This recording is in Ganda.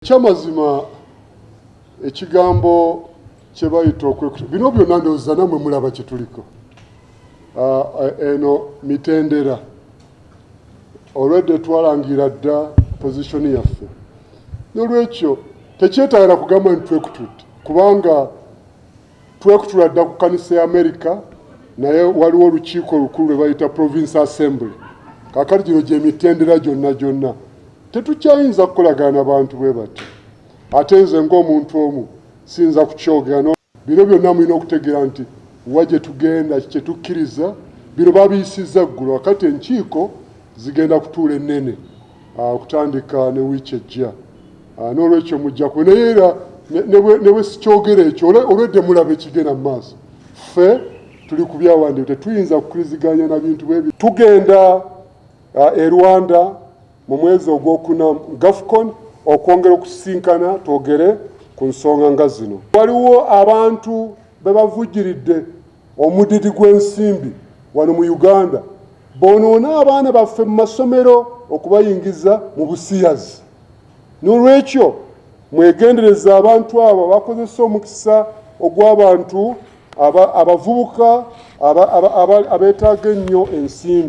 Kyamazima ekigambo kye bayita okwekutula bino byonna ndowooza nammwe mulaba kye tuliko. Eno mitendera olwedde twalangira dda pozisioni yaffe, n'olwekyo tekyetagala kugamba nti twekutudde, kubanga twekutula dda ku kanisa ya Amerika, naye waliwo olukiiko olukulu lwe bayita Province Assembly. Kaakati gino gye mitendera gyonna tetukyayinza kukolagana bantu bwe bati. Ate nze ng'omuntu omu siyinza kukyogera. Bino byonna mulina okutegeera nti wa gye tugenda kye tukkiriza bino babiyisizza ggulu, wakati enkiiko zigenda kutuula ennene okutandika ne wiiki ejja. N'olwekyo mujja ku naye era ne bwe sikyogera ekyo olwedde mulaba ekigenda mu maaso. Ffe tuli ku byawandiikibwa, tetuyinza kukkiriziganya na bintu bwe tugenda e Rwanda mu mwezi ogwokuna GAFCON okwongera okusisinkana twogere ku nsonga nga zino. Waliwo abantu be bavujjiridde omudidi gw'ensimbi wano mu Uganda boonoona abaana baffe mu masomero okubayingiza mu busiyazi. N'olwekyo mwegendereza abantu abo bakozesa omukisa ogw'abantu abavubuka abeetaaga ennyo ensimbi.